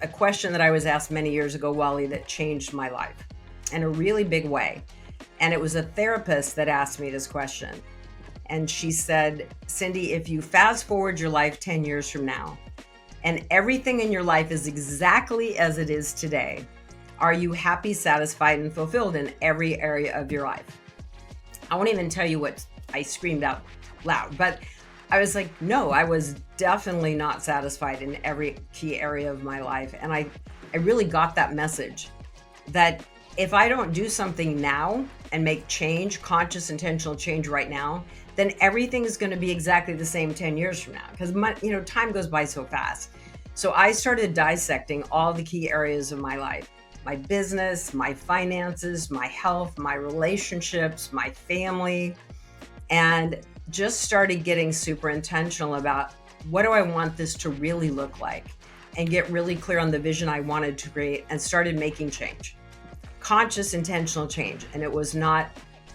a question that I was asked many years ago, Wally, that changed my life in a really big way. And it was a therapist that asked me this question. And she said, Cindy, if you fast forward your life 10 years from now, and everything in your life is exactly as it is today, are you happy, satisfied, and fulfilled in every area of your life? I won't even tell you what I screamed out loud, but I was like, no, I was definitely not satisfied in every key area of my life. And I really got that message that if I don't do something now and make change, conscious, intentional change right now, then everything is going to be exactly the same 10 years from now, because time goes by so fast. So I started dissecting all the key areas of my life, my business, my finances, my health, my relationships, my family, and just started getting super intentional about what do I want this to really look like, and get really clear on the vision I wanted to create, and started making change, conscious, intentional change. And it was not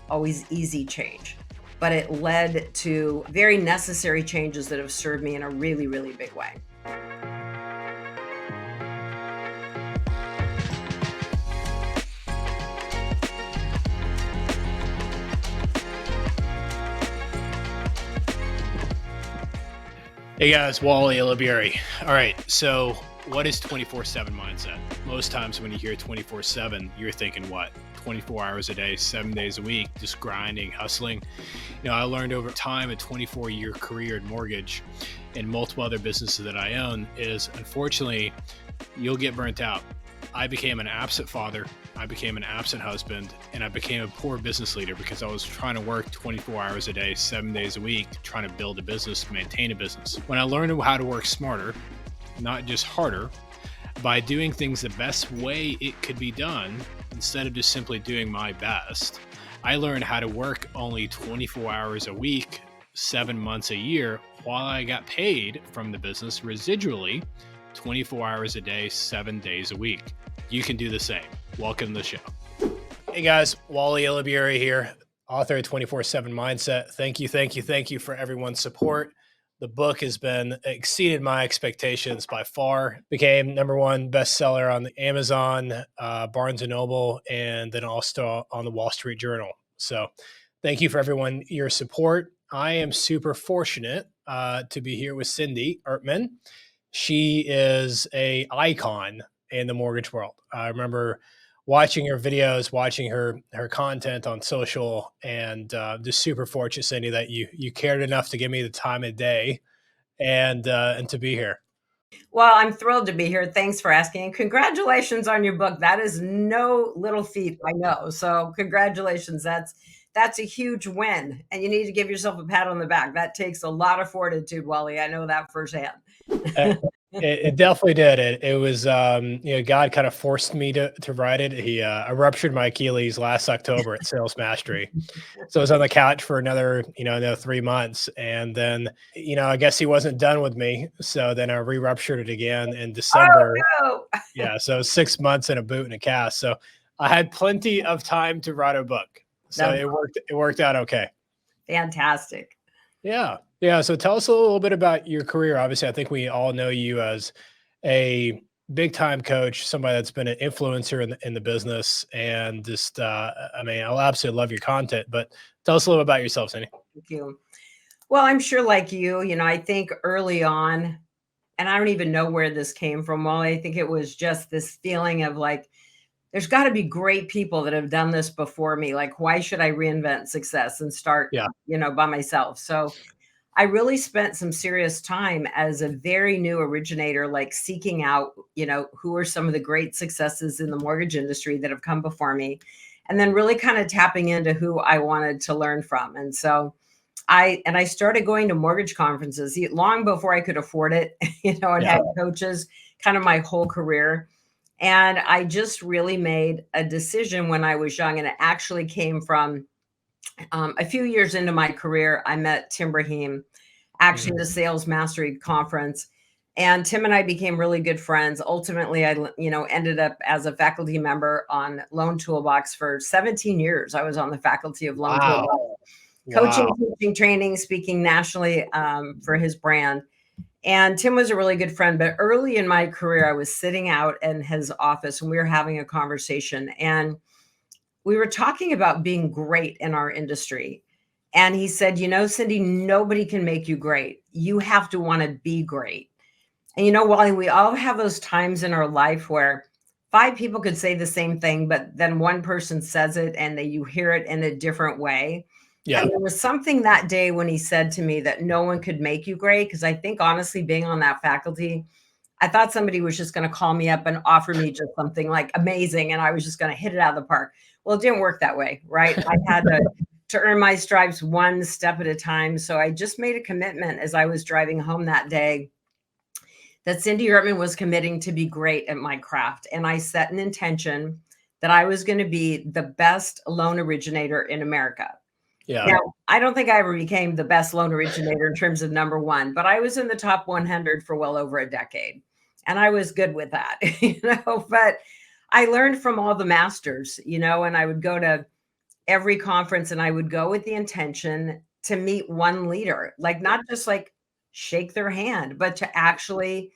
always easy change, but it led to very necessary changes that have served me in a really, really big way. Hey guys, Wally Olivieri. All right, so what is 24/7 mindset? Most times when you hear 24/7, you're thinking what? 24 hours a day, 7 days a week, just grinding, hustling. I learned over time, a 24-year career in mortgage and multiple other businesses that I own, is unfortunately, you'll get burnt out. I became an absent father, I became an absent husband, and I became a poor business leader because I was trying to work 24 hours a day, 7 days a week, trying to build a business, maintain a business. When I learned how to work smarter, not just harder, by doing things the best way it could be done, instead of just simply doing my best, I learned how to work only 24 hours a week, 7 months a year, while I got paid from the business residually 24 hours a day, 7 days a week. You can do the same. Welcome to the show. Hey guys, Wally Olivieri here, author of 24/7 Mindset. Thank you for everyone's support. The book has exceeded my expectations by far. Became #1 bestseller on the Amazon, Barnes & Noble, and then also on the Wall Street Journal. So thank you for everyone, your support. I am super fortunate to be here with Cindy Ertman. She is an icon in the mortgage world. I remember watching her videos, watching her content on social, and just super fortunate, Cindy, that you cared enough to give me the time of day and to be here. Well, I'm thrilled to be here. Thanks for asking. And congratulations on your book. That is no little feat, I know. So congratulations. That's a huge win. And you need to give yourself a pat on the back. That takes a lot of fortitude, Wally. I know that firsthand. It definitely did. It was, God kind of forced me to write it. I ruptured my Achilles last October at Sales Mastery. So I was on the couch for another 3 months. And then, I guess he wasn't done with me. So then I re-ruptured it again in December. Oh, no. Yeah. So 6 months in a boot and a cast. So I had plenty of time to write a book. So it worked out okay. Fantastic. Yeah. Yeah. So tell us a little bit about your career. Obviously, I think we all know you as a big time coach, somebody that's been an influencer in the business, and just, I'll absolutely love your content, but tell us a little about yourself, Cindy. Thank you. Well, I'm sure like you, I think early on, and I don't even know where this came from, Wally. I think it was just this feeling of like, there's got to be great people that have done this before me. Like, why should I reinvent success and start, by myself? So I really spent some serious time as a very new originator, like seeking out, who are some of the great successes in the mortgage industry that have come before me, and then really kind of tapping into who I wanted to learn from. And so I started going to mortgage conferences long before I could afford it, and had coaches kind of my whole career. And I just really made a decision when I was young, and it actually came from a few years into my career. I met Tim Brahim, actually at a Sales Mastery conference, and Tim and I became really good friends. Ultimately, I ended up as a faculty member on Loan Toolbox for 17 years. I was on the faculty of Loan Toolbox, coaching, teaching, training, speaking nationally for his brand. And Tim was a really good friend, but early in my career, I was sitting out in his office and we were having a conversation and we were talking about being great in our industry. And he said, Cindy, nobody can make you great. You have to want to be great. And Wally, we all have those times in our life where five people could say the same thing, but then one person says it and you hear it in a different way. Yeah. And there was something that day when he said to me that no one could make you great. Because I think honestly, being on that faculty, I thought somebody was just going to call me up and offer me just something like amazing. And I was just going to hit it out of the park. Well, it didn't work that way, right? I had to earn my stripes one step at a time. So I just made a commitment as I was driving home that day that Cindy Ertman was committing to be great at my craft. And I set an intention that I was going to be the best loan originator in America. Yeah. Now, I don't think I ever became the best loan originator in terms of number one, but I was in the top 100 for well over a decade. And I was good with that, but I learned from all the masters, and I would go to every conference and I would go with the intention to meet one leader, like not just like shake their hand, but to actually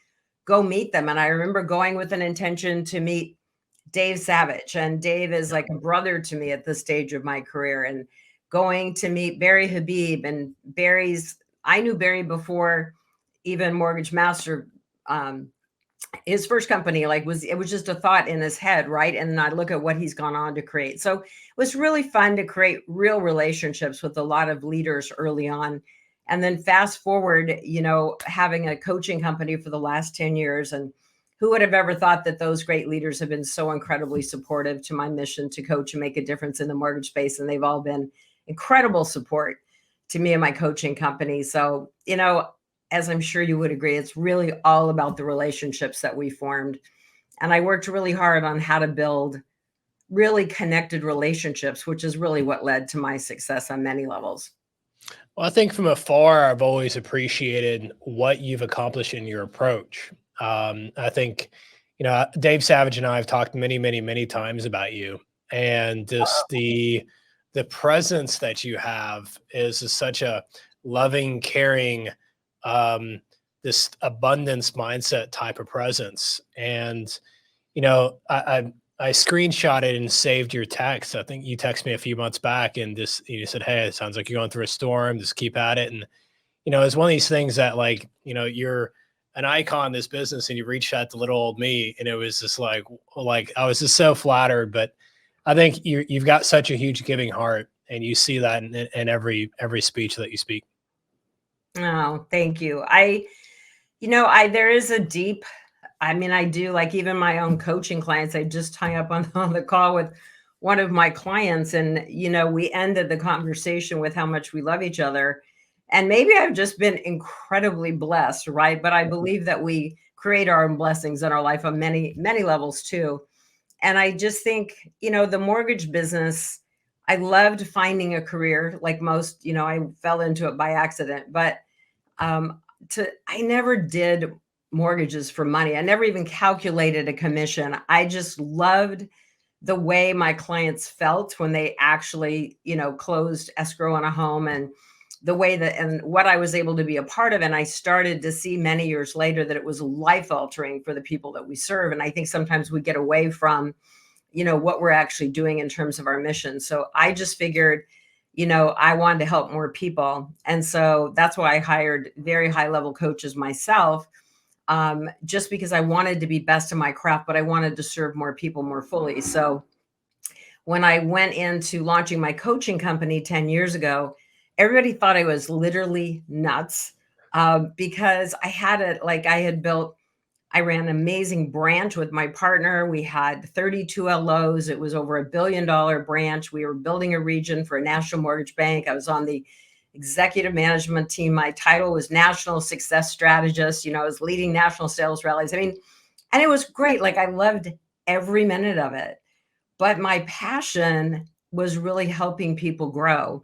go meet them. And I remember going with an intention to meet Dave Savage. And Dave is like a brother to me at this stage of my career. And going to meet Barry Habib and I knew Barry before even Mortgage Master, his first company, it was just a thought in his head, right? And then I look at what he's gone on to create. So it was really fun to create real relationships with a lot of leaders early on. And then fast forward, having a coaching company for the last 10 years. And who would have ever thought that those great leaders have been so incredibly supportive to my mission to coach and make a difference in the mortgage space? And they've all been incredible support to me and my coaching company. So, as I'm sure you would agree, it's really all about the relationships that we formed. And I worked really hard on how to build really connected relationships, which is really what led to my success on many levels. Well, I think from afar, I've always appreciated what you've accomplished in your approach. I think, Dave Savage and I have talked many, many, many times about you, and just the presence that you have is such a loving, caring, this abundance mindset type of presence. And, I screenshotted and saved your text. I think you texted me a few months back and you said, "Hey, it sounds like you're going through a storm. Just keep at it." And, it's one of these things that you're an icon in this business and you reached out to little old me. And it was just like I was just so flattered, but I think you've got such a huge giving heart and you see that in every speech that you speak. Oh, thank you. There is a deep, I do, like even my own coaching clients. I just hung up on the call with one of my clients and, we ended the conversation with how much we love each other. And maybe I've just been incredibly blessed, right? But I believe that we create our own blessings in our life on many, many levels too. And I just think, the mortgage business, I loved finding a career like most, I fell into it by accident, but I never did mortgages for money. I never even calculated a commission. I just loved the way my clients felt when they actually, closed escrow on a home and the way that and what I was able to be a part of. And I started to see many years later that it was life altering for the people that we serve. And I think sometimes we get away from, what we're actually doing in terms of our mission. So I just figured, I wanted to help more people. And so that's why I hired very high level coaches myself, just because I wanted to be best in my craft, but I wanted to serve more people more fully. So when I went into launching my coaching company 10 years ago, everybody thought I was literally nuts, because I ran an amazing branch with my partner. We had 32 LOs. It was over $1 billion branch. We were building a region for a national mortgage bank. I was on the executive management team. My title was National Success Strategist. I was leading national sales rallies. And it was great. I loved every minute of it. But my passion was really helping people grow.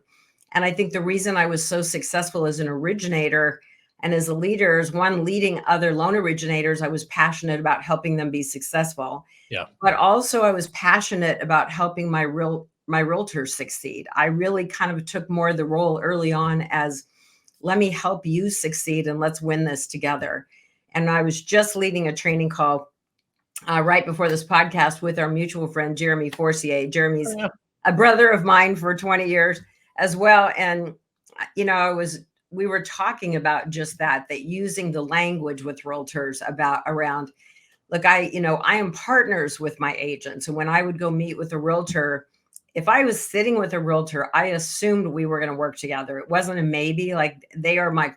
And I think the reason I was so successful as an originator and as a leader is one, leading other loan originators. I was passionate about helping them be successful. Yeah. But also I was passionate about helping my realtors succeed. I really kind of took more of the role early on as let me help you succeed and let's win this together. And I was just leading a training call right before this podcast with our mutual friend, Jeremy Forcier. Jeremy's a brother of mine for 20 years as well. And, we were talking about just that using the language with realtors around, look, I am partners with my agents. And when I would go meet with a realtor, if I was sitting with a realtor, I assumed we were going to work together. It wasn't a maybe, like they're going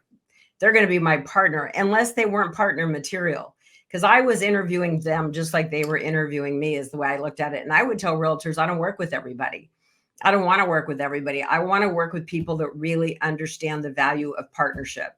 to be my partner unless they weren't partner material. Because I was interviewing them just like they were interviewing me is the way I looked at it. And I would tell realtors, I don't work with everybody. I don't want to work with everybody. I want to work with people that really understand the value of partnership.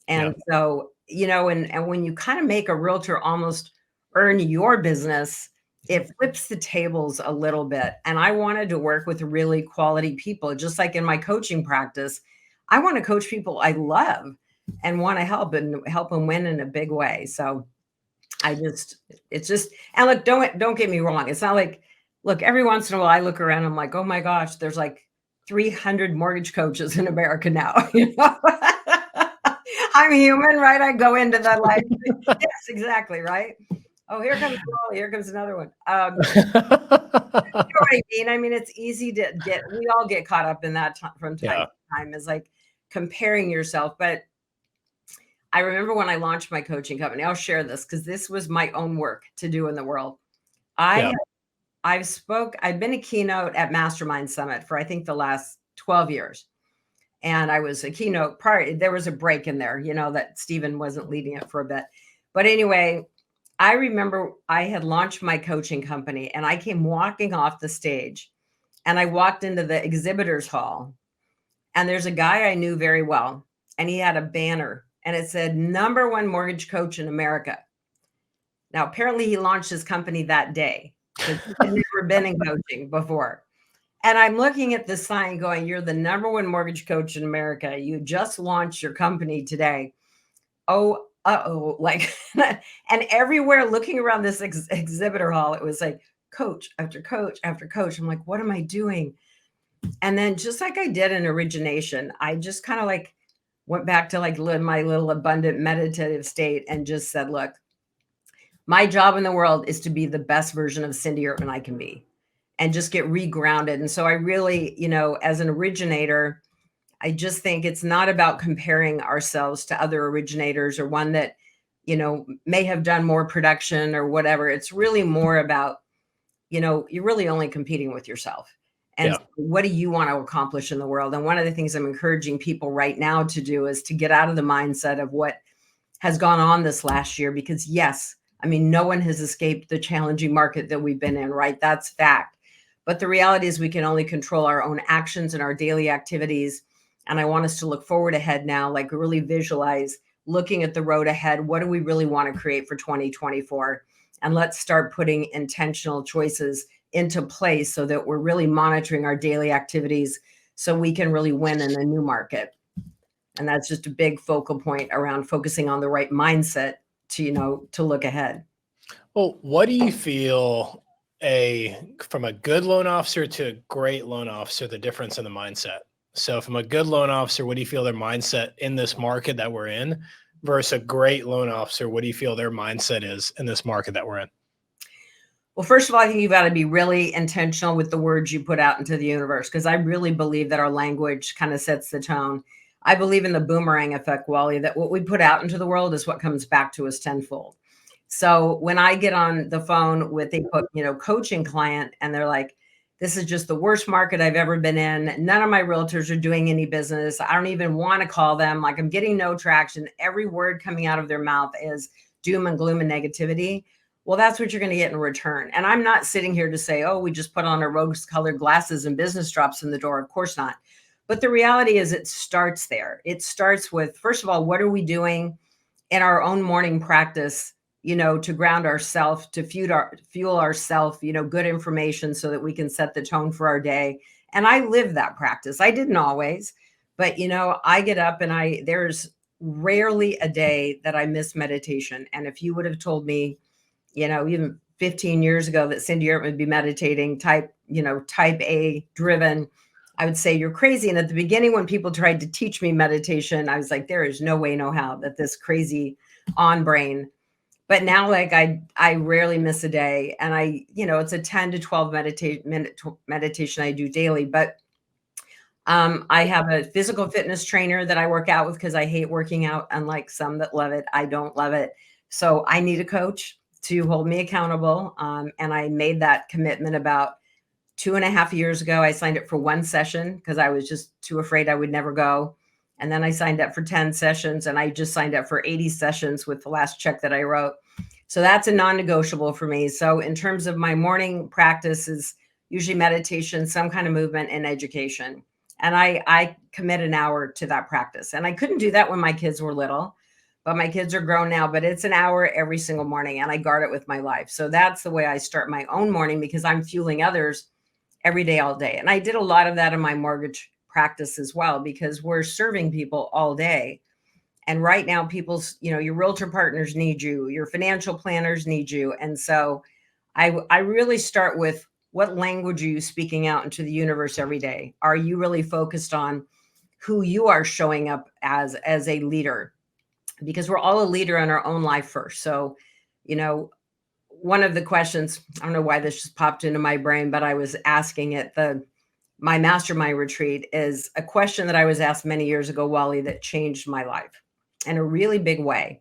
And so, and when you kind of make a realtor almost earn your business, it flips the tables a little bit. And I wanted to work with really quality people, just like in my coaching practice. I want to coach people I love and want to help them win in a big way. So and look, don't get me wrong. It's not like, look, every once in a while I look around, I'm like, oh my gosh, there's like 300 mortgage coaches in America now. I'm human, right? I go into that life. Yes, exactly, right? Oh, here comes Wally. Here comes another one. You know what I mean? I mean, it's easy to we all get caught up in that from time to time, is like comparing yourself. But I remember when I launched my coaching company, I'll share this because this was my own work to do in the world. I've been a keynote at Mastermind Summit for I think the last 12 years. And I was a keynote there was a break in there, that Stephen wasn't leading it for a bit. But anyway, I remember I had launched my coaching company and I came walking off the stage and I walked into the exhibitors hall and there's a guy I knew very well and he had a banner and it said #1 mortgage coach in America. Now, apparently he launched his company that day because he had never been in coaching before. And I'm looking at the sign going, you're the #1 mortgage coach in America. You just launched your company today. Oh, like, and everywhere looking around this exhibitor hall, it was like coach after coach after coach. I'm like, what am I doing? And then just like I did in origination, I just kind of like went back to like my little abundant meditative state and just said, look, my job in the world is to be the best version of Cindy Ertman I can be and just get regrounded. And so I really, as an originator, I just think it's not about comparing ourselves to other originators or one that, may have done more production or whatever. It's really more about, you're really only competing with yourself. And what do you want to accomplish in the world? And one of the things I'm encouraging people right now to do is to get out of the mindset of what has gone on this last year, because yes, I mean, no one has escaped the challenging market that we've been in, right? That's fact. But the reality is we can only control our own actions and our daily activities. And I want us to look forward ahead now, like really visualize looking at the road ahead. What do we really want to create for 2024? And let's start putting intentional choices into place so that we're really monitoring our daily activities so we can really win in a new market. And that's just a big focal point around focusing on the right mindset to look ahead. Well, what do you feel from a good loan officer to a great loan officer, the difference in the mindset? So from a good loan officer, what do you feel their mindset in this market that we're in versus a great loan officer? What do you feel their mindset is in this market that we're in? Well, first of all, I think you've got to be really intentional with the words you put out into the universe, because I really believe that our language kind of sets the tone. I believe in the boomerang effect, Wally, that what we put out into the world is what comes back to us tenfold. So when I get on the phone with a coaching client and they're like, this is just the worst market I've ever been in. None of my realtors are doing any business. I don't even want to call them. Like, I'm getting no traction. Every word coming out of their mouth is doom and gloom and negativity. Well, that's what you're going to get in return. And I'm not sitting here to say, oh, we just put on our rose-colored glasses and business drops in the door. Of course not. But the reality is it starts there. It starts with, first of all, what are we doing in our own morning practice, to ground ourselves, to fuel ourselves, good information so that we can set the tone for our day. And I live that practice. I didn't always, but, I get up and there's rarely a day that I miss meditation. And if you would have told me, even 15 years ago that Cindy Ertman would be meditating type A driven, I would say, you're crazy. And at the beginning, when people tried to teach me meditation, I was like, there is no way, no how that this crazy on brain. But now, like, I rarely miss a day. And it's a 10 to 12 minute meditation I do daily. But I have a physical fitness trainer that I work out with because I hate working out. Unlike some that love it, I don't love it. So I need a coach to hold me accountable. And I made that commitment about 2.5 years ago. I signed up for one session because I was just too afraid I would never go. And then I signed up for 10 sessions, and I just signed up for 80 sessions with the last check that I wrote. So that's a non-negotiable for me. So in terms of my morning practice is usually meditation, some kind of movement, and education. And I commit an hour to that practice. And I couldn't do that when my kids were little, but my kids are grown now. But it's an hour every single morning, and I guard it with my life. So that's the way I start my own morning, because I'm fueling others every day, all day. And I did a lot of that in my mortgage practice as well, because we're serving people all day. And right now, your realtor partners need you, your financial planners need you. And so I really start with, what language are you speaking out into the universe every day? Are you really focused on who you are showing up as a leader? Because we're all a leader in our own life first. So, one of the questions, I don't know why this just popped into my brain, but I was asking at my mastermind retreat, is a question that I was asked many years ago, Wally, that changed my life in a really big way.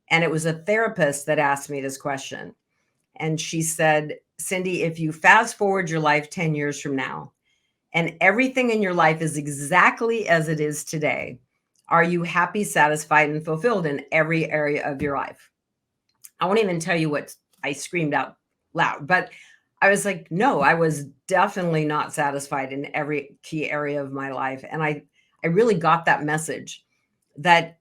And it was a therapist that asked me this question. And she said, Cindy, if you fast forward your life 10 years from now, and everything in your life is exactly as it is today, are you happy, satisfied, and fulfilled in every area of your life? I won't even tell you what I screamed out loud, but I was like, no, I was definitely not satisfied in every key area of my life. And I really got that message that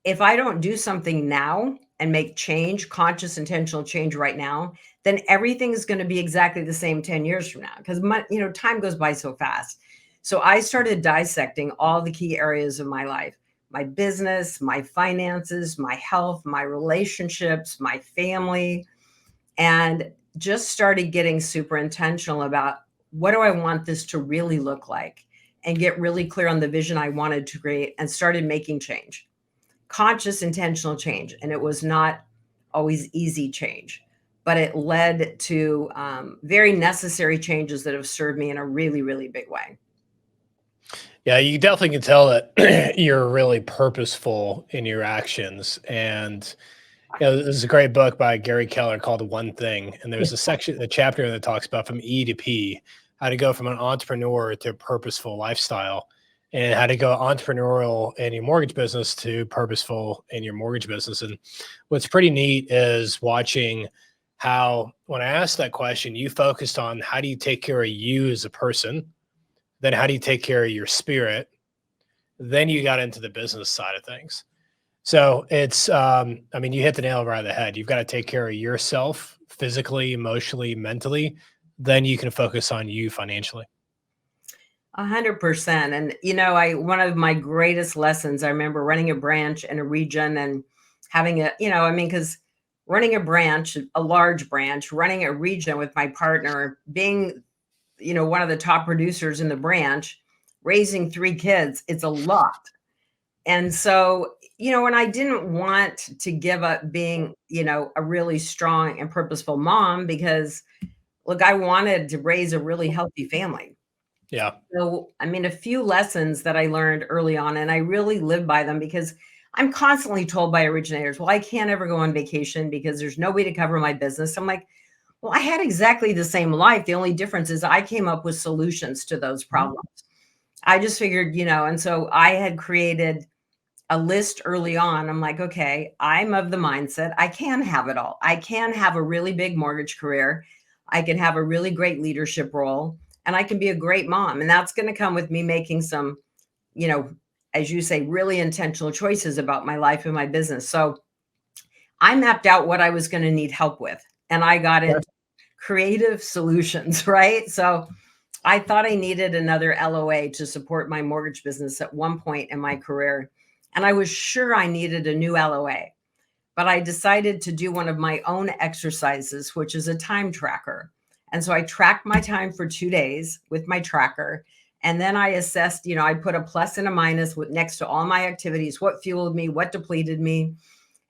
if I don't do something now and make change, conscious, intentional change right now, then everything is going to be exactly the same 10 years from now, because time goes by so fast. So I started dissecting all the key areas of my life: my business, my finances, my health, my relationships, my family, and just started getting super intentional about, what do I want this to really look like, and get really clear on the vision I wanted to create, and started making change, conscious, intentional change. And it was not always easy change, but it led to very necessary changes that have served me in a really, really big way. Yeah, you definitely can tell that you're really purposeful in your actions. And there's a great book by Gary Keller called One Thing. And there's a chapter that talks about from E to P, how to go from an entrepreneur to a purposeful lifestyle, and how to go entrepreneurial in your mortgage business to purposeful in your mortgage business. And what's pretty neat is watching how, when I asked that question, you focused on how do you take care of you as a person, then how do you take care of your spirit, then you got into the business side of things. So it's, you hit the nail right on the head. You've got to take care of yourself physically, emotionally, mentally. Then you can focus on you financially. 100%. And, one of my greatest lessons, I remember running a branch in a region and having because running a large branch, running a region with my partner, being, one of the top producers in the branch, raising 3 kids, it's a lot. And so, when I didn't want to give up being, a really strong and purposeful mom, because look, I wanted to raise a really healthy family. Yeah. So, a few lessons that I learned early on, and I really live by them, because I'm constantly told by originators, well, I can't ever go on vacation because there's no way to cover my business. I'm like, well, I had exactly the same life. The only difference is I came up with solutions to those problems. I just figured, and so I had created a list early on. I'm like, okay, I'm of the mindset I can have it all. I can have a really big mortgage career. I can have a really great leadership role, and I can be a great mom. And that's going to come with me making some, as you say, really intentional choices about my life and my business. So I mapped out what I was going to need help with, and I got into creative solutions, right? So I thought I needed another LOA to support my mortgage business at one point in my career. And I was sure I needed a new LOA, but I decided to do one of my own exercises, which is a time tracker. And so I tracked my time for 2 days with my tracker, And then I assessed, I put a plus and a minus next to all my activities, what fueled me, what depleted me.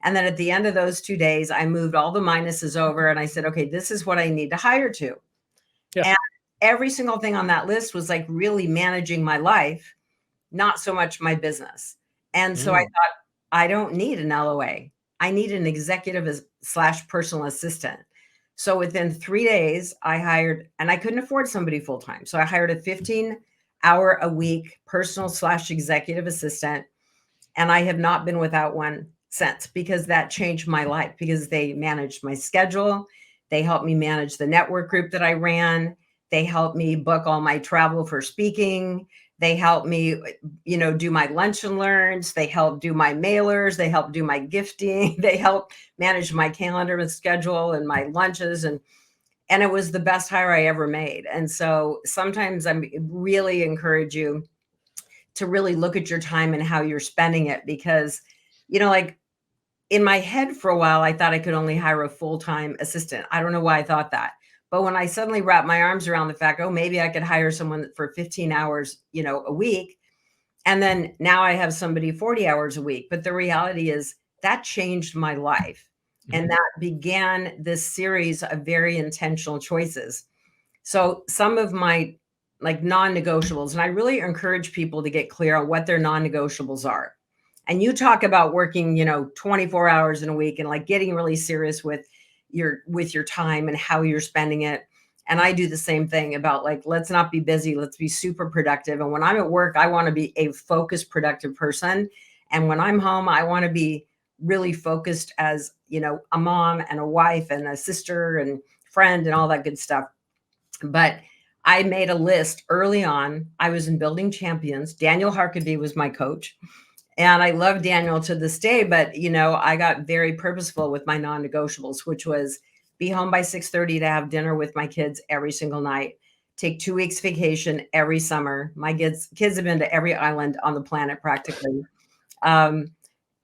And then at the end of those 2 days, I moved all the minuses over and I said, okay, this is what I need to hire to. Yeah. And every single thing on that list was like really managing my life, not so much my business. And so I thought, I don't need an LOA. I need an executive / personal assistant. So within 3 days, I hired, and I couldn't afford somebody full time. So I hired a 15-hour a week personal / executive assistant. And I have not been without one since, because that changed my life, because they managed my schedule. They helped me manage the network group that I ran. They helped me book all my travel for speaking. They helped me, do my lunch and learns. They helped do my mailers. They helped do my gifting. They helped manage my calendar and schedule and my lunches. And it was the best hire I ever made. And so sometimes I really encourage you to really look at your time and how you're spending it, because, like in my head for a while, I thought I could only hire a full-time assistant. I don't know why I thought that. But when I suddenly wrapped my arms around the fact, oh, maybe I could hire someone for 15 hours, a week. And then now I have somebody 40 hours a week. But the reality is that changed my life. And that began this series of very intentional choices. So some of my non-negotiables, and I really encourage people to get clear on what their non-negotiables are. And you talk about working, 24 hours in a week and like getting really serious with your time and how you're spending it. And I do the same thing about let's not be busy, let's be super productive. And when I'm at work, I want to be a focused, productive person. And when I'm home, I want to be really focused as, a mom and a wife and a sister and friend and all that good stuff. But I made a list early on. I was in Building Champions. Daniel Harkavy was my coach. And I love Daniel to this day, but I got very purposeful with my non-negotiables, which was be home by 6:30 to have dinner with my kids every single night, take 2 weeks vacation every summer. My kids have been to every island on the planet practically.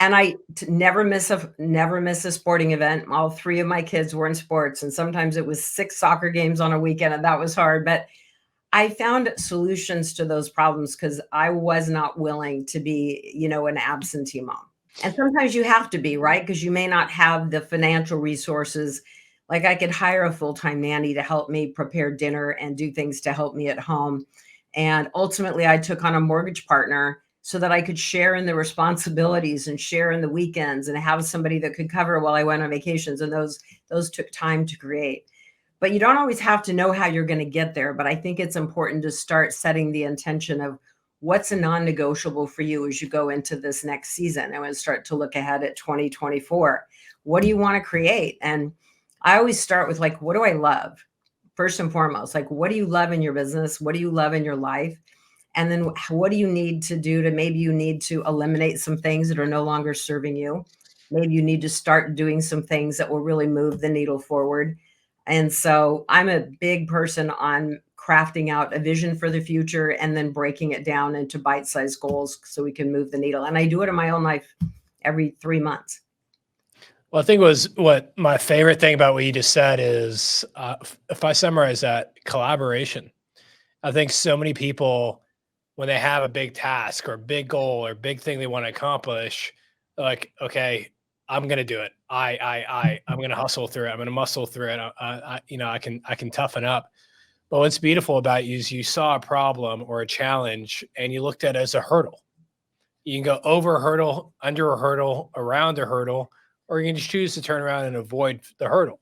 And I never miss a sporting event. All 3 of my kids were in sports, and sometimes it was 6 soccer games on a weekend, and that was hard. But I found solutions to those problems because I was not willing to be, an absentee mom. And sometimes you have to be, right? Because you may not have the financial resources. Like I could hire a full-time nanny to help me prepare dinner and do things to help me at home. And ultimately, I took on a mortgage partner so that I could share in the responsibilities and share in the weekends and have somebody that could cover while I went on vacations. And those took time to create. But you don't always have to know how you're going to get there. But I think it's important to start setting the intention of what's a non-negotiable for you as you go into this next season and start to look ahead at 2024. What do you want to create? And I always start with what do I love? First and foremost, what do you love in your business? What do you love in your life? And then what do you need to do maybe you need to eliminate some things that are no longer serving you. Maybe you need to start doing some things that will really move the needle forward. And so I'm a big person on crafting out a vision for the future and then breaking it down into bite-sized goals so we can move the needle. And I do it in my own life every 3 months. Well, I think what my favorite thing about what you just said is, if I summarize that, collaboration. I think so many people, when they have a big task or a big goal or big thing they want to accomplish, like, okay, I'm going to do it. I'm going to hustle through it. I'm going to muscle through it. I can toughen up. But what's beautiful about you is you saw a problem or a challenge and you looked at it as a hurdle. You can go over a hurdle, under a hurdle, around a hurdle, or you can just choose to turn around and avoid the hurdle.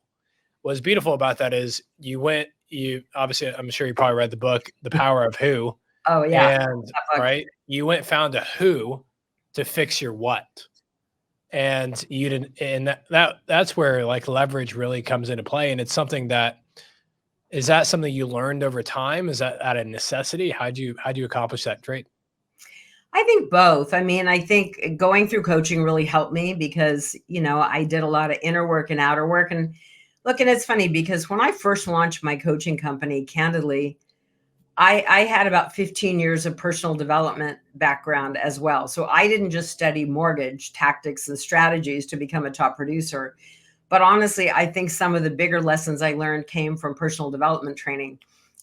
What's beautiful about that is you obviously, I'm sure you probably read the book, The Power of Who. Oh yeah. And right, you went and found a who to fix your what. And you didn't, and that's where leverage really comes into play. And it's something is that something you learned over time? Is that out of necessity? How'd you accomplish that trait? I think both. I mean, I think going through coaching really helped me because, I did a lot of inner work and outer work. And look, and it's funny because when I first launched my coaching company, candidly, I had about 15 years of personal development background as well. So I didn't just study mortgage tactics and strategies to become a top producer. But honestly, I think some of the bigger lessons I learned came from personal development training.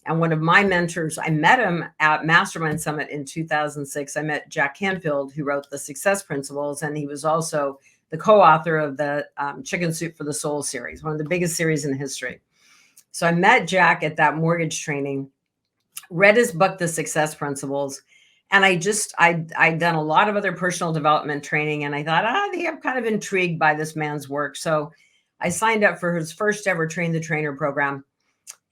And one of my mentors, I met him at Mastermind Summit in 2006. I met Jack Canfield, who wrote the Success Principles, and he was also the co-author of the Chicken Soup for the Soul series, one of the biggest series in history. So I met Jack at that mortgage training, read his book, The Success Principles, and I'd done a lot of other personal development training, and I thought, I think I'm kind of intrigued by this man's work. So I signed up for his first ever Train the Trainer program.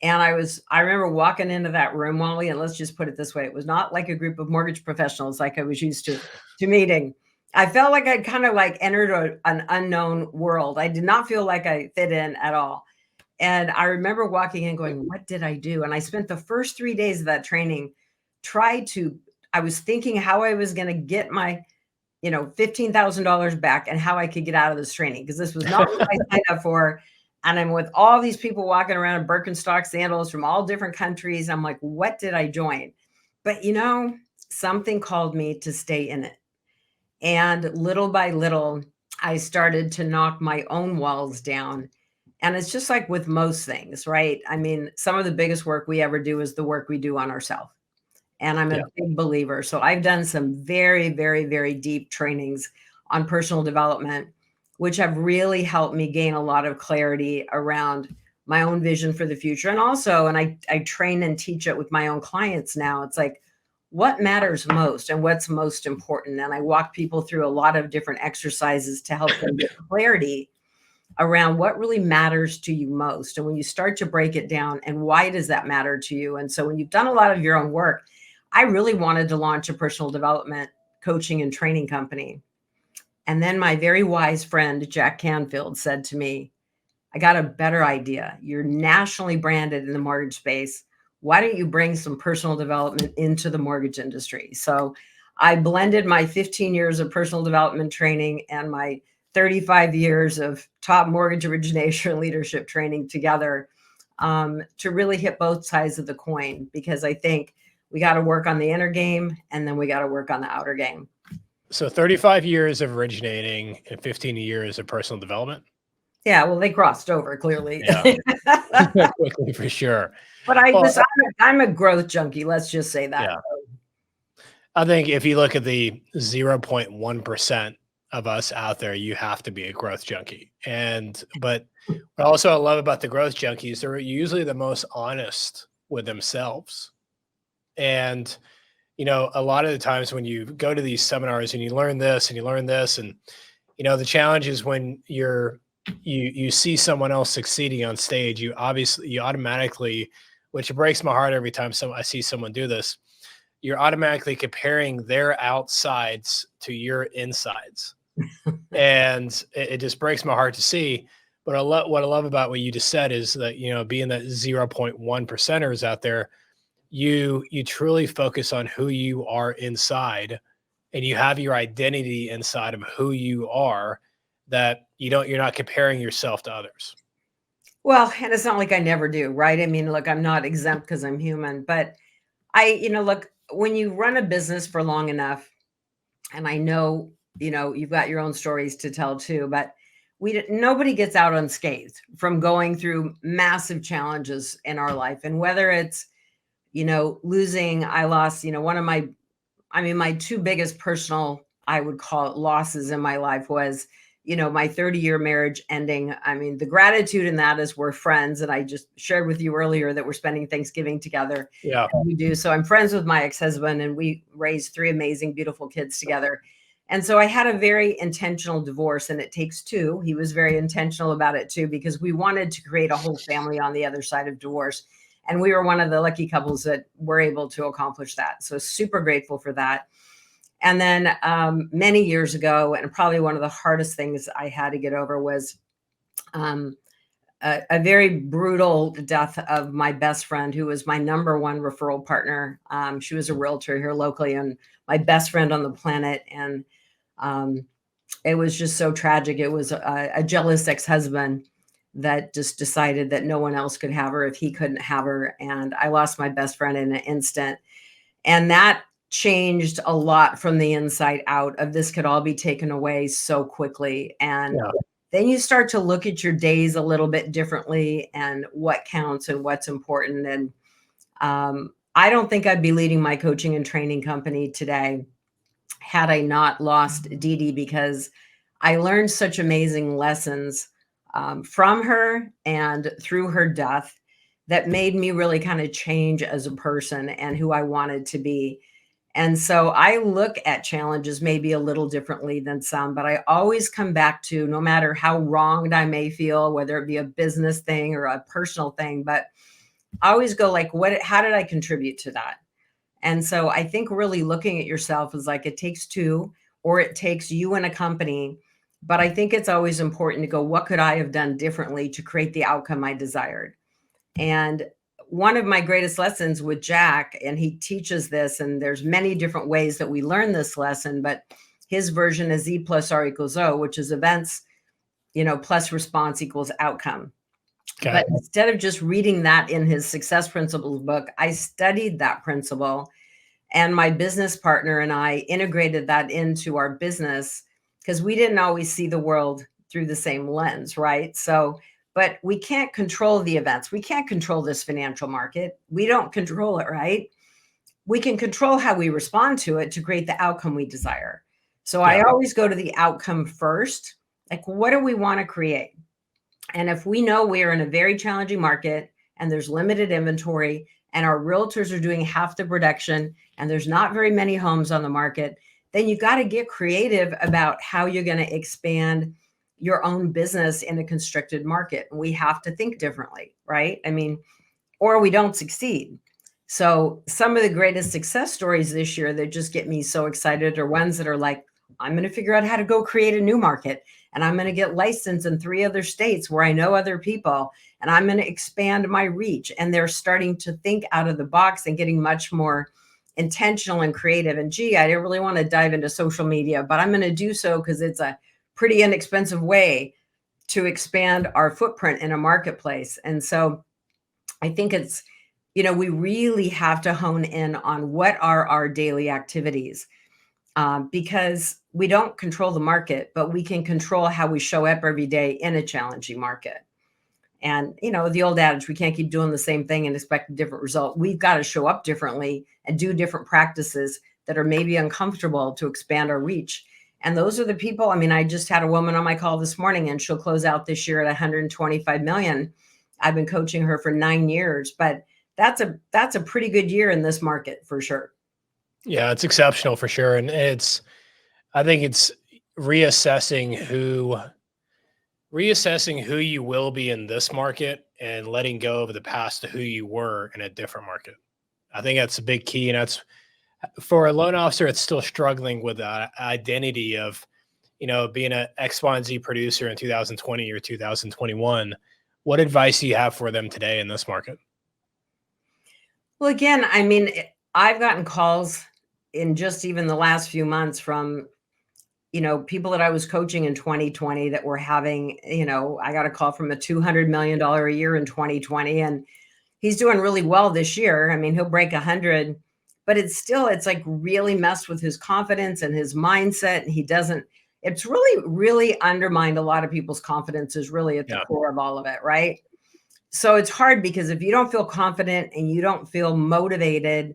And I remember walking into that room, Wally, and let's just put it this way. It was not like a group of mortgage professionals like I was used to meeting. I felt like I'd kind of like entered an unknown world. I did not feel like I fit in at all. And I remember walking in going, what did I do? And I spent the first 3 days of that training, I was thinking how I was going to get my, $15,000 back and how I could get out of this training. Because this was not what I signed up for. And I'm with all these people walking around in Birkenstock sandals from all different countries. I'm like, what did I join? But something called me to stay in it. And little by little, I started to knock my own walls down. And it's just like with most things, right? I mean, some of the biggest work we ever do is the work we do on ourselves. And I'm a big believer. So I've done some very, very, very deep trainings on personal development, which have really helped me gain a lot of clarity around my own vision for the future. And also, and I train and teach it with my own clients now. It's like, what matters most and what's most important? And I walk people through a lot of different exercises to help them get clarity around what really matters to you most. And when you start to break it down, and why does that matter to you? And so when you've done a lot of your own work, I really wanted to launch a personal development coaching and training company. And then my very wise friend, Jack Canfield, said to me, I got a better idea. You're nationally branded in the mortgage space. Why don't you bring some personal development into the mortgage industry? So I blended my 15 years of personal development training and my 35 years of top mortgage origination and leadership training together to really hit both sides of the coin, because I think we got to work on the inner game and then we got to work on the outer game. So 35 years of originating and 15 years of personal development. Yeah, well, they crossed over clearly. Yeah, quickly for sure. But I'm a growth junkie. Let's just say that. Yeah. I think if you look at the 0.1% of us out there, you have to be a growth junkie. But also I love about the growth junkies, they're usually the most honest with themselves. And, a lot of the times when you go to these seminars and you learn this and you learn this, and, the challenge is when you see someone else succeeding on stage, you automatically, which breaks my heart every time I see someone do this, you're automatically comparing their outsides to your insides. And it just breaks my heart to see. But what I love about what you just said is that, being that 0.1%ers out there, you truly focus on who you are inside, and you have your identity inside of who you are, that you're not comparing yourself to others. Well, and it's not like I never do, right? I mean, look, I'm not exempt because I'm human, but look, when you run a business for long enough, and I know, you've got your own stories to tell too, but nobody gets out unscathed from going through massive challenges in our life. And whether it's, I lost, one of my two biggest personal, I would call it, losses in my life was, my 30-year marriage ending. I mean, the gratitude in that is we're friends. And I just shared with you earlier that we're spending Thanksgiving together. Yeah, we do. So I'm friends with my ex-husband, and we raised 3 amazing, beautiful kids together. And so I had a very intentional divorce, and it takes two. He was very intentional about it too, because we wanted to create a whole family on the other side of divorce. And we were one of the lucky couples that were able to accomplish that. So super grateful for that. And then many years ago, and probably one of the hardest things I had to get over was a very brutal death of my best friend, who was my number one referral partner. She was a realtor here locally and my best friend on the planet. And it was just so tragic. It was a jealous ex-husband that just decided that no one else could have her if he couldn't have her. And I lost my best friend in an instant. And that changed a lot from the inside out of this could all be taken away so quickly. And then you start to look at your days a little bit differently and what counts and what's important. And I don't think I'd be leading my coaching and training company today had I not lost Dee Dee, because I learned such amazing lessons from her and through her death that made me really kind of change as a person and who I wanted to be. And so I look at challenges maybe a little differently than some, but I always come back to, no matter how wronged I may feel, whether it be a business thing or a personal thing, but I always go like, how did I contribute to that? And so I think really looking at yourself is like, it takes two, or it takes you and a company. But I think it's always important to go, what could I have done differently to create the outcome I desired? And one of my greatest lessons with Jack, and he teaches this, and there's many different ways that we learn this lesson, but his version is E plus R equals O, which is events, plus response equals outcome. Okay. But instead of just reading that in his Success Principles book, I studied that principle, and my business partner and I integrated that into our business because we didn't always see the world through the same lens, right? So, but we can't control the events. We can't control this financial market. We don't control it, right? We can control how we respond to it to create the outcome we desire. So I always go to the outcome first. Like, what do we want to create? And if we know we are in a very challenging market and there's limited inventory and our realtors are doing half the production and there's not very many homes on the market, then you got to get creative about how you're going to expand your own business in a constricted market. We have to think differently, right? I mean, or we don't succeed. So some of the greatest success stories this year that just get me so excited are ones that are like, I'm going to figure out how to go create a new market, and I'm going to get licensed in 3 other states where I know other people, and I'm going to expand my reach. And they're starting to think out of the box and getting much more intentional and creative. And gee, I didn't really want to dive into social media, but I'm going to do so because it's a pretty inexpensive way to expand our footprint in a marketplace. And so I think it's, we really have to hone in on what are our daily activities. Because we don't control the market, but we can control how we show up every day in a challenging market. And, the old adage, we can't keep doing the same thing and expect a different result. We've got to show up differently and do different practices that are maybe uncomfortable to expand our reach. And those are the people. I mean, I just had a woman on my call this morning, and she'll close out this year at 125 million. I've been coaching her for 9 years, but that's a pretty good year in this market for sure. Yeah, it's exceptional for sure. And I think it's reassessing who you will be in this market and letting go of the past to who you were in a different market. I think that's a big key. And that's for a loan officer, it's still struggling with the identity of, being an X, Y, and Z producer in 2020 or 2021. What advice do you have for them today in this market? Well, again, I mean, I've gotten calls in just even the last few months from, people that I was coaching in 2020 that were having, I got a call from a $200 million a year in 2020, and he's doing really well this year. I mean, he'll break 100, but it's like really messed with his confidence and his mindset. And it's really, really undermined a lot of people's confidence is really at the core of all of it. Right. So it's hard because if you don't feel confident and you don't feel motivated,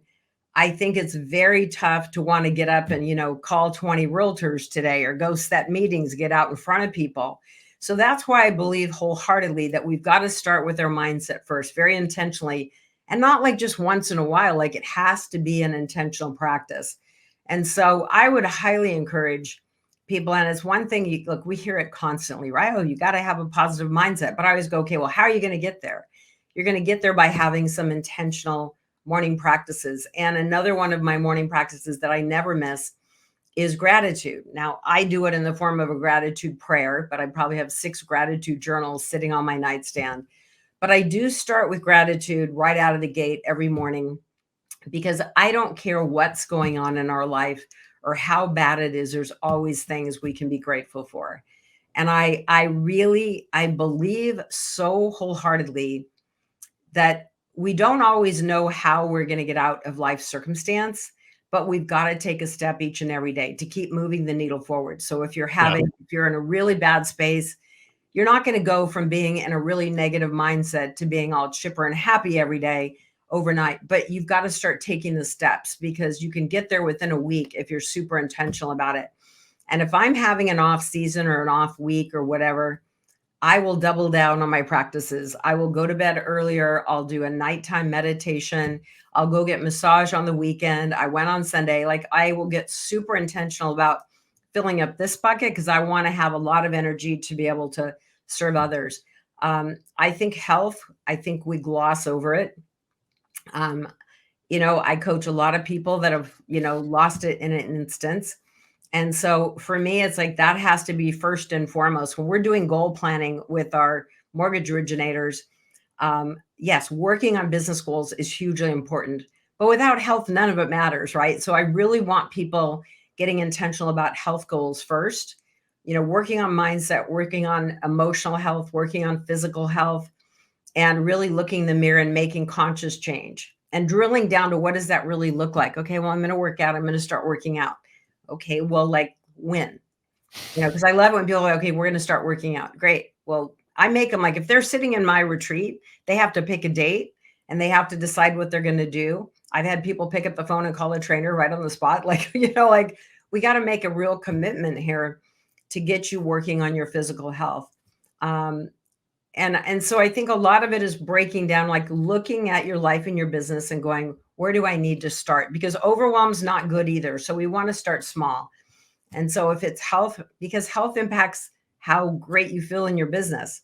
I think it's very tough to want to get up and, call 20 realtors today or go set meetings, get out in front of people. So that's why I believe wholeheartedly that we've got to start with our mindset first, very intentionally, and not like just once in a while. Like, it has to be an intentional practice. And so I would highly encourage people. And it's one thing, look, we hear it constantly, right? Oh, you got to have a positive mindset. But I always go, okay, well, how are you going to get there? You're going to get there by having some intentional morning practices. And another one of my morning practices that I never miss is gratitude. Now, I do it in the form of a gratitude prayer, but I probably have 6 gratitude journals sitting on my nightstand. But I do start with gratitude right out of the gate every morning, because I don't care what's going on in our life or how bad it is. There's always things we can be grateful for. And I believe so wholeheartedly that we don't always know how we're going to get out of life's circumstance, but we've got to take a step each and every day to keep moving the needle forward. So if you're in a really bad space, you're not going to go from being in a really negative mindset to being all chipper and happy every day. overnight, but you've got to start taking the steps, because you can get there within a week if you're super intentional about it. And if I'm having an off season or an off week or whatever, I will double down on my practices. I will go to bed earlier. I'll do a nighttime meditation. I'll go get massage on the weekend. I went on Sunday. Like, I will get super intentional about filling up this bucket, because I want to have a lot of energy to be able to serve others. I think health, I think we gloss over it. I coach a lot of people that have, lost it in an instance. And so for me, it's like that has to be first and foremost. When we're doing goal planning with our mortgage originators, yes, working on business goals is hugely important. But without health, none of it matters, right? So I really want people getting intentional about health goals first, working on mindset, working on emotional health, working on physical health, and really looking in the mirror and making conscious change and drilling down to what does that really look like? Okay, well, I'm going to work out. I'm going to start working out. Okay, well, like when? Because I love it when people are like, okay, we're going to start working out. Great. Well, I make them like, if they're sitting in my retreat, they have to pick a date and they have to decide what they're going to do. I've had people pick up the phone and call a trainer right on the spot. Like, like we got to make a real commitment here to get you working on your physical health. And so I think a lot of it is breaking down, like looking at your life and your business and going, where do I need to start? Because overwhelm's not good either. So we want to start small. And so if it's health, because health impacts how great you feel in your business.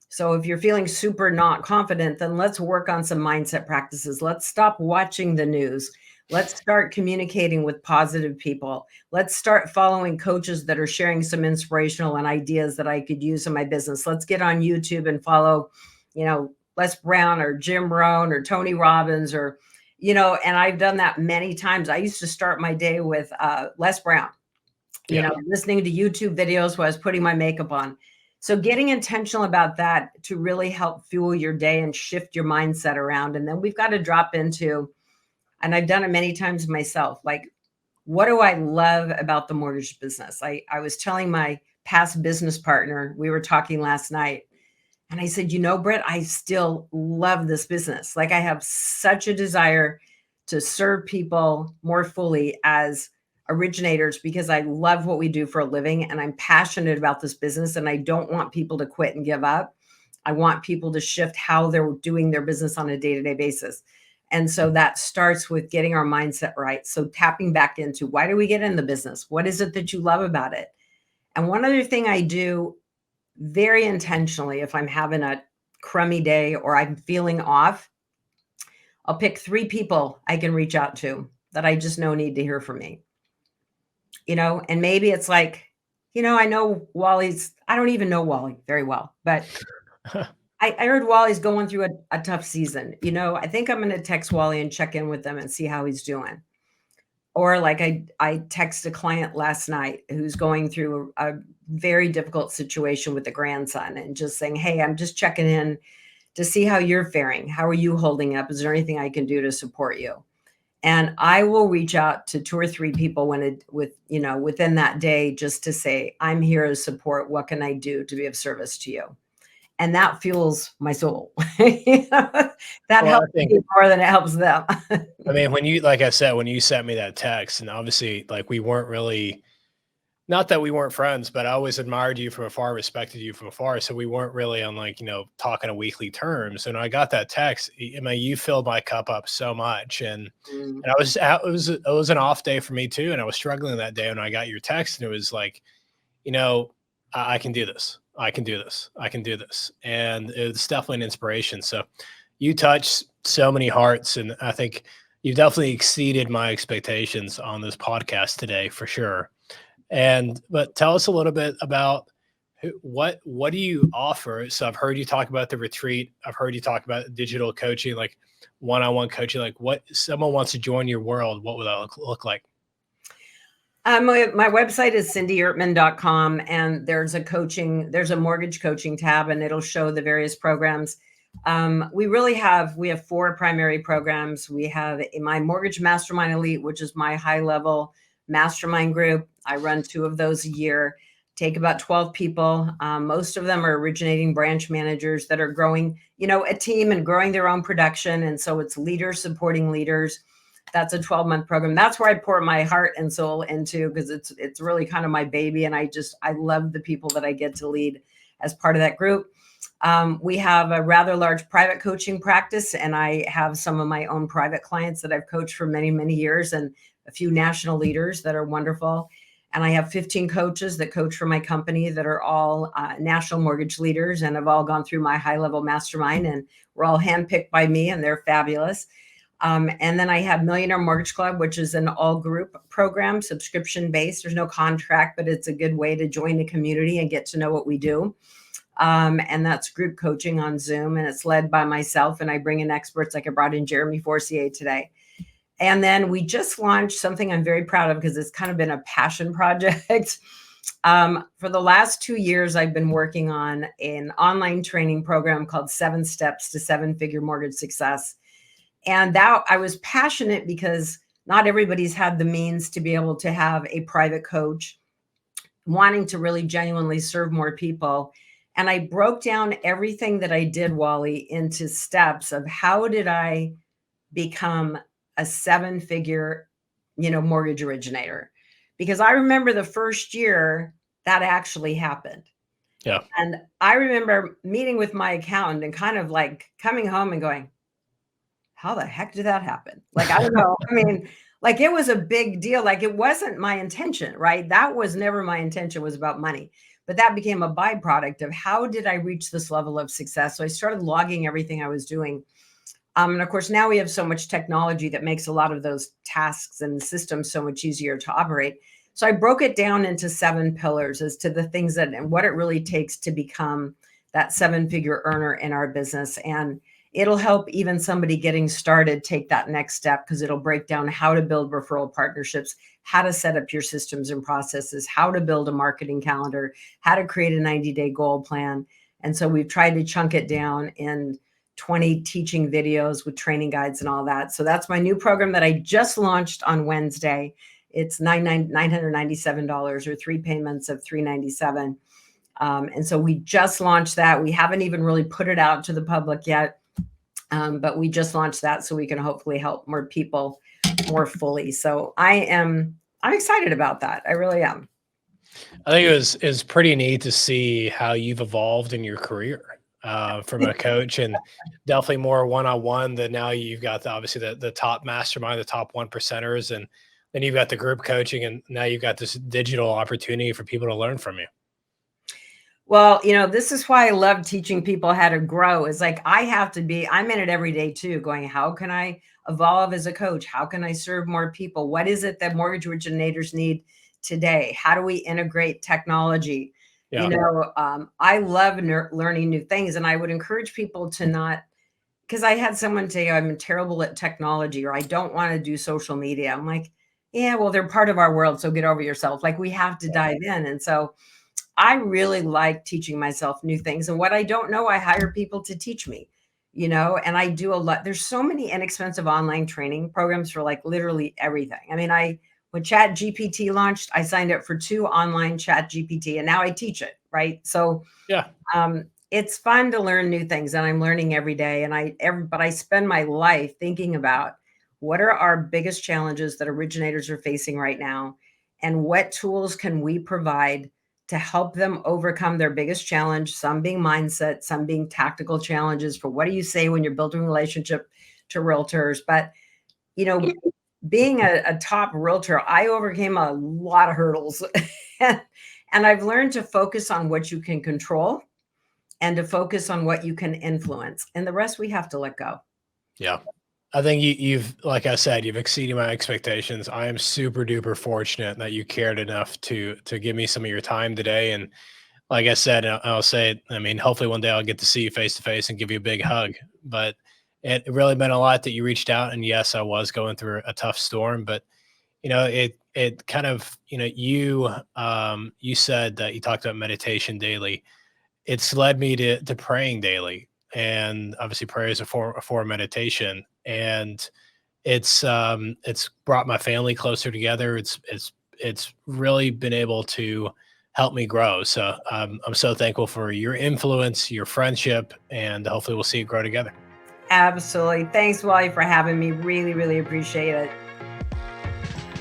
So if you're feeling super not confident, then let's work on some mindset practices. Let's stop watching the news. Let's start communicating with positive people. Let's start following coaches that are sharing some inspirational and ideas that I could use in my business. Let's get on YouTube and follow, Les Brown or Jim Rohn or Tony Robbins or, and I've done that many times. I used to start my day with Les Brown, listening to YouTube videos while I was putting my makeup on. So getting intentional about that to really help fuel your day and shift your mindset around. And then we've got to drop into, and I've done it many times myself, like, what do I love about the mortgage business? I was telling my past business partner, we were talking last night, and I said, Britt, I still love this business. Like, I have such a desire to serve people more fully as originators, because I love what we do for a living and I'm passionate about this business, and I don't want people to quit and give up. I want people to shift how they're doing their business on a day-to-day basis. And so that starts with getting our mindset right. So tapping back into, why do we get in the business? What is it that you love about it? And one other thing I do very intentionally, if I'm having a crummy day or I'm feeling off, I'll pick 3 people I can reach out to that I just know need to hear from me. And maybe it's like, I know Wally's, I don't even know Wally very well, but I heard Wally's going through a tough season. I think I'm going to text Wally and check in with them and see how he's doing. Or like I text a client last night who's going through a very difficult situation with the grandson and just saying, hey, I'm just checking in to see how you're faring. How are you holding up? Is there anything I can do to support you? And I will reach out to 2 or 3 people within that day, just to say, I'm here to support. What can I do to be of service to you? And that fuels my soul. That helps me more than it helps them. I mean, like I said, when you sent me that text, and obviously like we weren't really, not that we weren't friends, but I always admired you from afar, respected you from afar. So we weren't really on like, talking on weekly terms. And I got that text. I mean, you filled my cup up so much. And I was, it was an off day for me too. And I was struggling that day when I got your text, and it was like, I can do this. I can do this. I can do this. And it's definitely an inspiration. So you touch so many hearts. And I think you've definitely exceeded my expectations on this podcast today for sure. But tell us a little bit about what do you offer? So I've heard you talk about the retreat. I've heard you talk about digital coaching, like one-on-one coaching, like what someone wants to join your world. What would that look like? My website is cindyrtman.com, and there's a mortgage coaching tab, and it'll show the various programs. We have 4 primary programs. We have my Mortgage Mastermind Elite, which is my high level mastermind group. I run 2 of those a year. take about 12 people. Most of them are originating branch managers that are growing, a team and growing their own production. And so it's leaders supporting leaders. That's a 12-month program. That's where I pour my heart and soul into, because it's really kind of my baby. And I love the people that I get to lead as part of that group. We have a rather large private coaching practice, and I have some of my own private clients that I've coached for many, many years, and a few national leaders that are wonderful. And I have 15 coaches that coach for my company that are all national mortgage leaders and have all gone through my high-level mastermind, and we're all handpicked by me, and they're fabulous. And then I have Millionaire Mortgage Club, which is an all-group program, subscription-based. There's no contract, but it's a good way to join the community and get to know what we do. And that's group coaching on Zoom, and it's led by myself, and I bring in experts like I brought in Jeremy Forcier today. And then we just launched something I'm very proud of, because it's kind of been a passion project. For the last 2 years, I've been working on an online training program called 7 Steps to 7-Figure Mortgage Success. And that I was passionate because not everybody's had the means to be able to have a private coach, wanting to really genuinely serve more people. And I broke down everything that I did, Wally, into steps of how did I become a 7-figure, mortgage originator. Because I remember the first year that actually happened. Yeah. And I remember meeting with my accountant and kind of like coming home and going, how the heck did that happen? Like, I don't know. I mean, like, it was a big deal. Like, it wasn't my intention, right? That was never my intention, was about money. But that became a byproduct of how did I reach this level of success? So I started logging everything I was doing. And of course, now we have so much technology that makes a lot of those tasks and systems so much easier to operate. So I broke it down into 7 pillars as to the things that and what it really takes to become that 7-figure earner in our business. And it'll help even somebody getting started take that next step, because it'll break down how to build referral partnerships, how to set up your systems and processes, how to build a marketing calendar, how to create a 90-day goal plan. And so we've tried to chunk it down in 20 teaching videos with training guides and all that. So that's my new program that I just launched on Wednesday. It's $997 or 3 payments of $397. And so we just launched that. We haven't even really put it out to the public yet. But we just launched that so we can hopefully help more people more fully. So I'm excited about that. I really am. I think it was pretty neat to see how you've evolved in your career from a coach, and definitely more one-on-one. That now you've got obviously the top mastermind, the top 1%ers, and then you've got the group coaching, and now you've got this digital opportunity for people to learn from you. Well, this is why I love teaching people how to grow. Is like, I'm in it every day too, going, how can I evolve as a coach? How can I serve more people? What is it that mortgage originators need today? How do we integrate technology? Yeah. I love learning new things, and I would encourage people to not, because I had someone say, I'm terrible at technology, or I don't want to do social media. I'm like, yeah, well, they're part of our world, so get over yourself. Like, we have to dive in. And so I really like teaching myself new things. And what I don't know, I hire people to teach me, and I do a lot. There's so many inexpensive online training programs for like literally everything. I mean, when Chat GPT launched, I signed up for 2 online Chat GPT, and now I teach it. Right. So yeah, it's fun to learn new things, and I'm learning every day. But I spend my life thinking about what are our biggest challenges that originators are facing right now, and what tools can we provide to help them overcome their biggest challenge, some being mindset, some being tactical challenges for what do you say when you're building a relationship to realtors. But, being a top realtor, I overcame a lot of hurdles. And I've learned to focus on what you can control and to focus on what you can influence. And the rest we have to let go. Yeah. I think you've, like I said, you've exceeded my expectations. I am super duper fortunate that you cared enough to give me some of your time today. And like I said, I'll say it, I mean, hopefully one day I'll get to see you face to face and give you a big hug. But it really meant a lot that you reached out. And yes, I was going through a tough storm, but it kind of, you said that you talked about meditation daily. It's led me to praying daily. And obviously prayer is a form of meditation. And it's brought my family closer together. It's really been able to helped me grow. So I'm so thankful for your influence, your friendship, and hopefully we'll see it grow together. Absolutely. Thanks, Wally, for having me. Really, really appreciate it.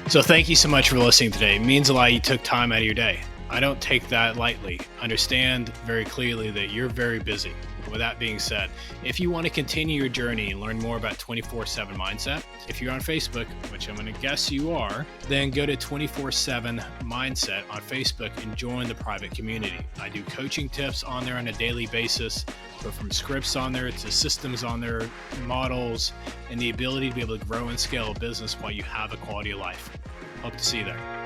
So thank you so much for listening today. It means a lot you took time out of your day. I don't take that lightly. Understand very clearly that you're very busy. With that being said, if you want to continue your journey and learn more about 24/7 Mindset, if you're on Facebook, which I'm going to guess you are, then go to 24/7 Mindset on Facebook and join the private community. I do coaching tips on there on a daily basis, but from scripts on there to systems on there, models, and the ability to be able to grow and scale a business while you have a quality of life. Hope to see you there.